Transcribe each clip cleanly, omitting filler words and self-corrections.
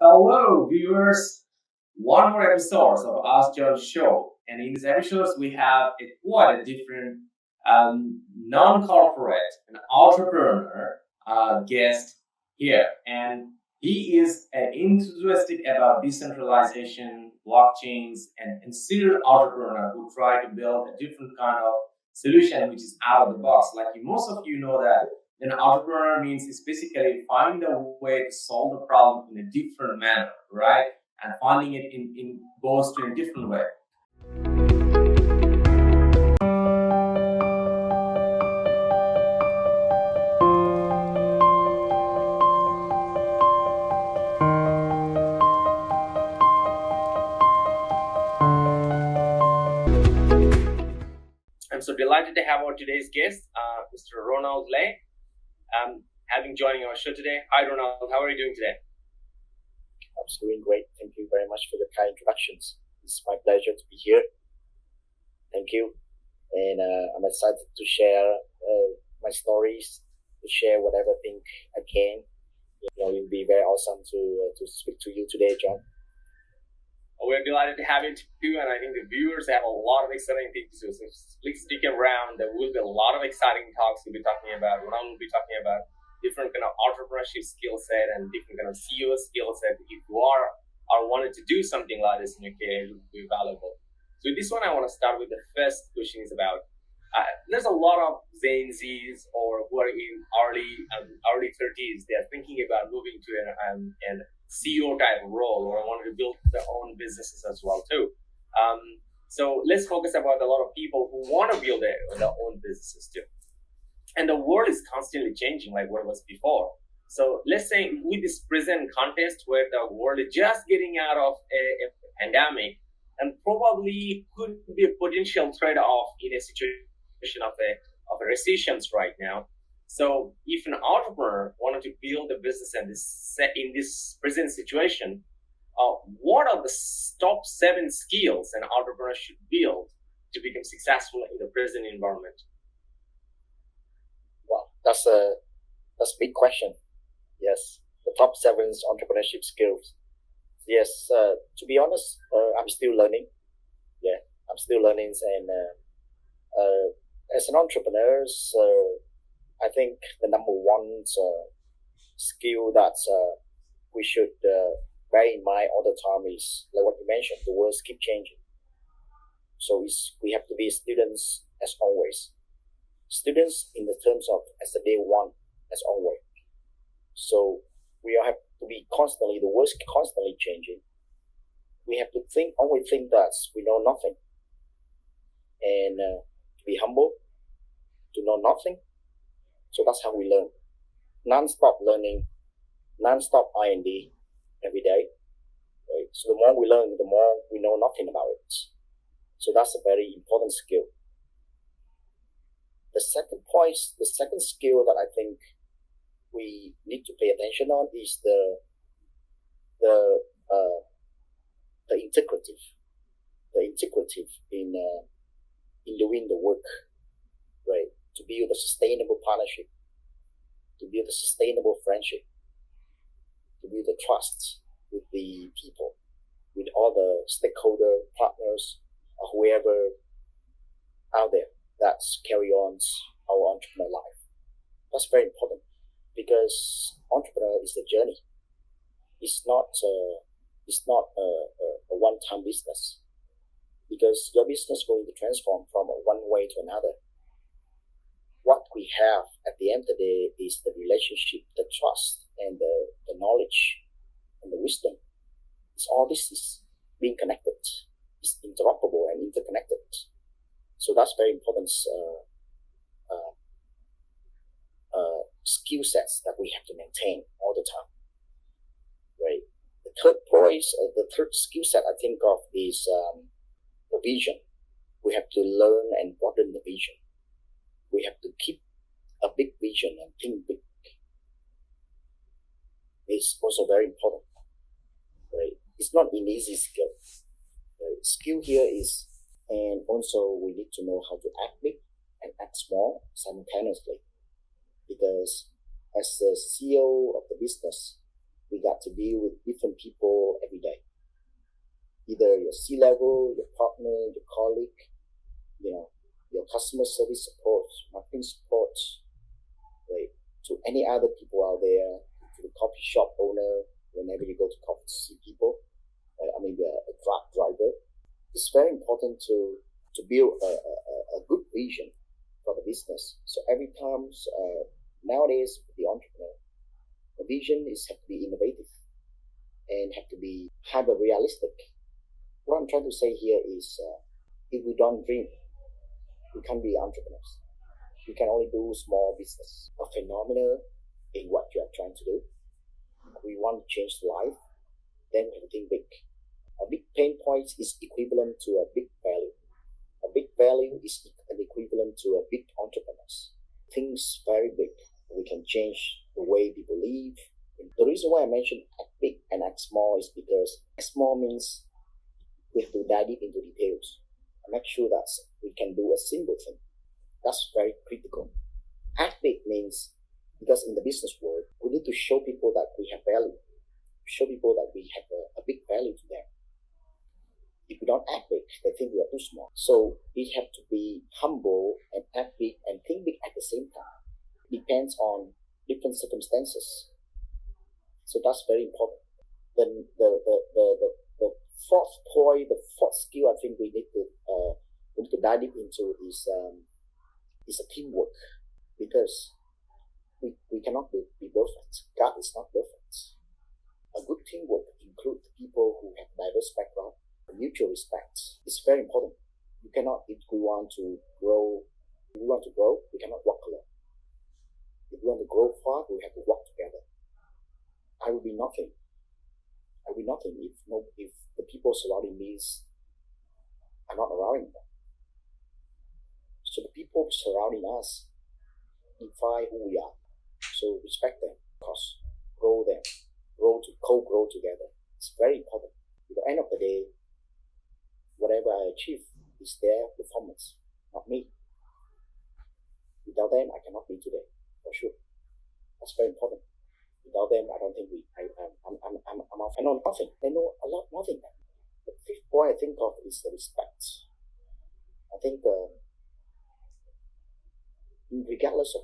Hello, viewers. One more episode of Ask John Show, and in these episodes we have quite a different non-corporate, an entrepreneur guest here, and he is enthusiastic about decentralization, blockchains, and serial entrepreneur who try to build a different kind of solution which is out of the box. Like most of you know that an entrepreneur means is basically finding a way to solve the problem in a different manner, right? And finding it in goes to a different way. I'm so delighted to have our today's guest, Mr. Ronald Lay, having joining our show today. Hi, Ronald. How are you doing today? I'm doing great. Thank you very much for the kind introductions. It's my pleasure to be here. Thank you. And I'm excited to share my stories, to share whatever thing I can. It'll be very awesome to speak to you today, John. We're delighted to have you too, and I think the viewers have a lot of exciting things to do. So please stick around. There will be a lot of exciting talks we'll be talking about. Ronald will be talking about different kind of entrepreneurship skill set and different kind of CEO skill set. If you are wanted to do something like this in your career, it will be valuable. So this one, I want to start with the first question is about. There's a lot of Gen Zs or who are in early 30s. They are thinking about moving to an CEO type role, or wanted to build their own businesses as well too. So let's focus about a lot of people who want to build their own businesses too. And the world is constantly changing, like what it was before. So let's say with this present context where the world is just getting out of a pandemic, and probably could be a potential trade-off in a situation of a recession right now. So if an entrepreneur wanted to build a business in this present situation, what are the top 7 skills an entrepreneur should build to become successful in the present environment? Wow, that's a big question. Yes, the top 7 entrepreneurship skills. Yes, to be honest, I'm still learning. Yeah, I'm still learning, and as an entrepreneur, I think the number one skill that we should bear in mind all the time is, like what you mentioned, the words keep changing. So we have to be students as always. Students in the terms of as the day one as always. So we have to be constantly, the words constantly changing. We have to always think that we know nothing. And to be humble, to know nothing. So that's how we learn. Non-stop learning, non-stop I&D every day. Right? So the more we learn, the more we know nothing about it. So that's a very important skill. The second skill that I think we need to pay attention on is the integrative. The integrative in doing the work, right? To build a sustainable partnership, to build a sustainable friendship, to build a trust with the people, with all the stakeholder partners, or whoever out there that's carry on our entrepreneur life. That's very important because entrepreneur is a journey. It's not a one-time business, because your business is going to transform from one way to another. What we have at the end of the day is the relationship, the trust, and the knowledge, and the wisdom. All this is being connected. It's interoperable and interconnected. So that's very important skill sets that we have to maintain all the time. Right. The third skill set I think of is the vision. We have to learn and broaden the vision. We have to keep a big vision and think big. It's also very important. Right? It's not an easy skill. Right? Skill here is, and also we need to know how to act big and act small simultaneously. Because as the CEO of the business, We got to deal with different people every day. Either your C-level, your partner, your colleague, your customer service support, marketing support, right? To any other people out there, to the coffee shop owner, whenever you go to coffee to see people, maybe a truck driver. It's very important to build a good vision for the business. So every time, nowadays, the entrepreneur, the vision have to be innovative and have to be hyper realistic. What I'm trying to say here is, if we don't dream, we can't be entrepreneurs. We can only do small business. A phenomenal in what you are trying to do. We want to change life, then we have to think big. A big pain point is equivalent to a big value. A big value is an equivalent to a big entrepreneurs. Things very big. We can change the way people live. The reason why I mentioned act big and act small is because act small means we have to dive deep into details and make sure that we can do a simple thing. That's very critical. Act big means, because in the business world, we need to show people that we have value, show people that we have a big value to them. If we don't act big, they think we are too small. So we have to be humble and act big and think big at the same time. It depends on different circumstances. So that's very important. Then the fourth point, the fourth skill I think we need to dive deep into is a teamwork, because we cannot be perfect. God is not perfect. A good teamwork includes people who have diverse background, mutual respect. It's very important. You cannot, if we want to grow, we cannot walk alone. If we want to grow far, we have to work together. I will be nothing if the people surrounding me are not around me. So the people surrounding us define who we are. So respect them, of course, grow them, co-grow together. It's very important. At the end of the day, whatever I achieve is their performance, not me. Without them, I cannot be today, for sure. That's very important. Without them, I don't think I know nothing. I know a lot nothing. The fifth point I think of is the respect. I think regardless of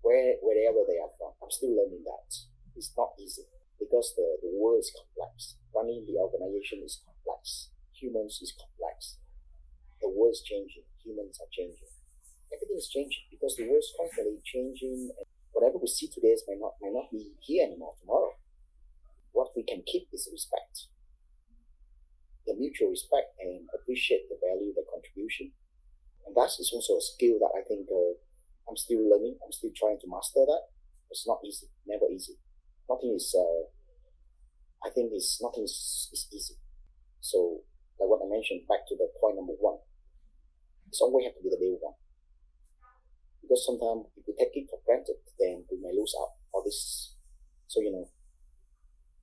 wherever they are from, I'm still learning that. It's not easy because the world is complex. Running the organization is complex. Humans is complex. The world is changing. Humans are changing. Everything is changing because the world is constantly changing. And whatever we see today may not be here anymore tomorrow. What we can keep is respect. The mutual respect and appreciate the value, the contribution. And that is also a skill that I think I'm still learning. I'm still trying to master that. It's not easy. Never easy. Nothing is easy. So, like what I mentioned, back to the point number one, it's always have to be the day one. Because sometimes if we take it for granted, then we may lose out all this. So,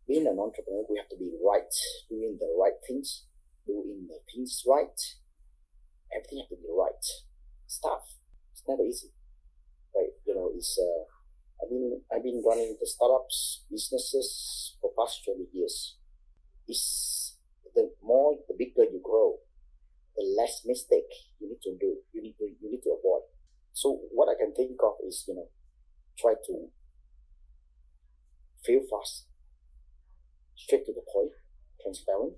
being an entrepreneur, we have to be right, doing the right things, doing the things right. Everything has to be right. It's tough. It's never easy. Right? I've been running the startups, businesses for past 20 years. The bigger you grow, the less mistake you need to do. You need to avoid. So what I can think of is, try to fail fast, straight to the point, transparent,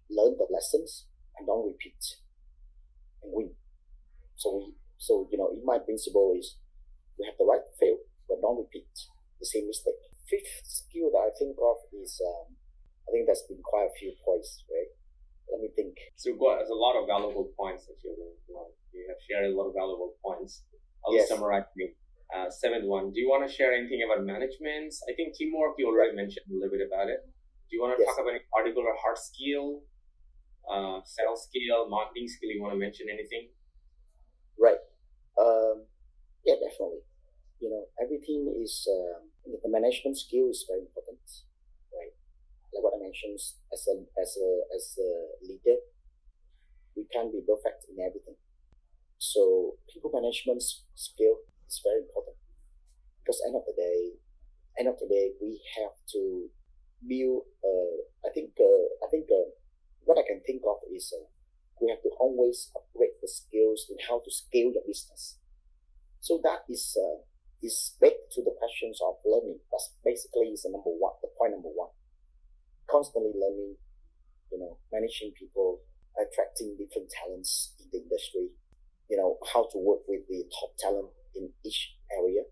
learn the lessons, and don't repeat, and win. So in my principle is, we have the right to fail, but don't repeat the same mistake. Fifth skill that I think of is, I think that's been quite a few points, right? Let me think. So there's a lot of valuable points that you have shared a lot of valuable points. I'll summarize the seventh one. Do you want to share anything about management? I think teamwork, you already mentioned a little bit about it. Do you want to talk about any particular hard skill, sales skill, marketing skill? You want to mention anything? Right. Yeah, definitely. Everything is, the management skill is very important, right? Like what I mentioned, as a leader, we can't be perfect in everything. So people management skill is very important, because end of the day, end of the day, we have to build. What I can think of is we have to always upgrade the skills in how to scale the business. So that is back to the questions of learning. That's basically is the point number one. Constantly learning, managing people, attracting different talents in the industry, how to work with the top talent in each area,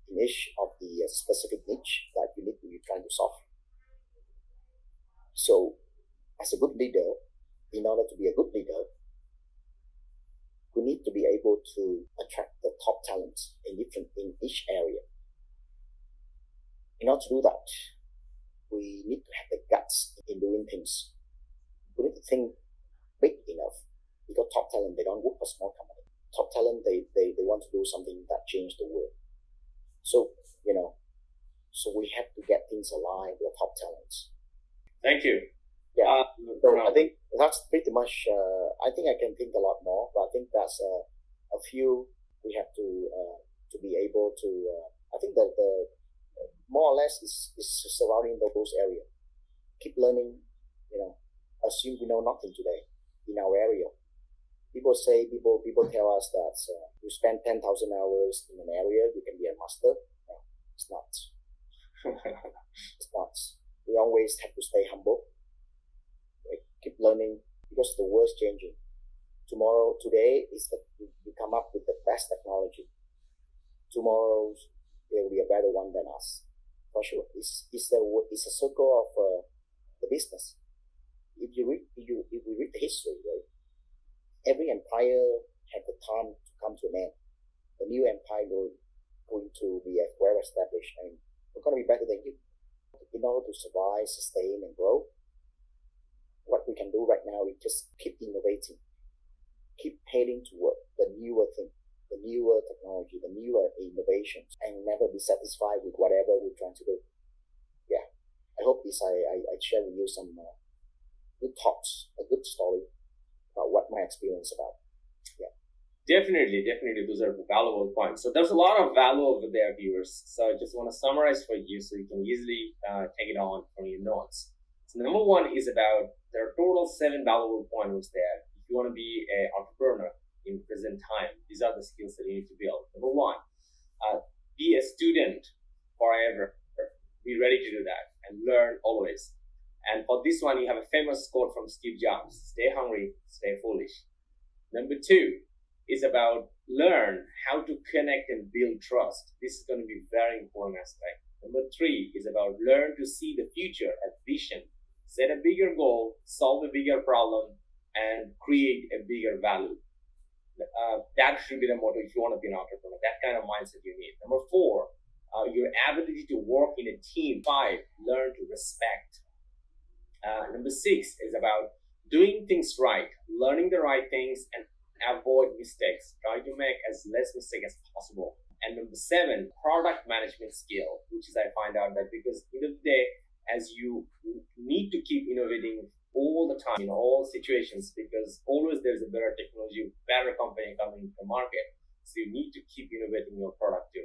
in each of the specific niche that you need to be trying to solve. So, as a good leader, in order to be a good leader, we need to be able to attract the top talents in each area. In order to do that, we need to have the guts in doing things. We need to think big enough, because top talent, they don't work for small company. Top talent, they want to do something that change the world. So, so we have to get things aligned with top talents. Thank you. Yeah. So I think that's pretty much, I think I can think a lot more, but I think that's a few we have to be able to, I think that the more or less is surrounding those areas. Keep learning, assume we know nothing today in our area. People tell us that you spend 10,000 hours in an area, you can be a master. No, it's not. It's not. We always have to stay humble. Keep learning, because the world's changing. Today is that we come up with the best technology. Tomorrow there will be a better one than us, for sure. It's a circle of the business. If we read the history, right? Every empire had the time to come to an end. The new empire going to be well established, and we're going to be better than you. In order to survive, sustain, and grow, what we can do right now is just keep innovating, keep heading toward the newer thing, the newer technology, the newer innovations, and never be satisfied with whatever we're trying to do. Yeah, I hope I share with you some good thoughts, a good story about what my experience about. Yeah. Definitely. Those are valuable points. So there's a lot of value over there, viewers. So I just want to summarize for you so you can easily take it on from your notes. So number one is about, there are total 7 valuable points there. If you want to be an entrepreneur in present time, these are the skills that you need to build. Number one, be a student forever. Be ready to do that and learn always. And for this one, you have a famous quote from Steve Jobs: stay hungry, stay foolish. Number two is about learn how to connect and build trust. This is going to be a very important aspect. Number three is about learn to see the future as vision. Set a bigger goal, solve a bigger problem, and create a bigger value. That should be the motto if you want to be an entrepreneur. That kind of mindset you need. Number four, your ability to work in a team. 5, learn to respect. Number 6 is about doing things right, learning the right things, and avoid mistakes. Try to make as less mistake as possible. And number 7, product management skill, which is I find out that because at the end of the day, as you need to keep innovating all the time in all situations, because always there's a better technology, better company coming to the market. So you need to keep innovating your product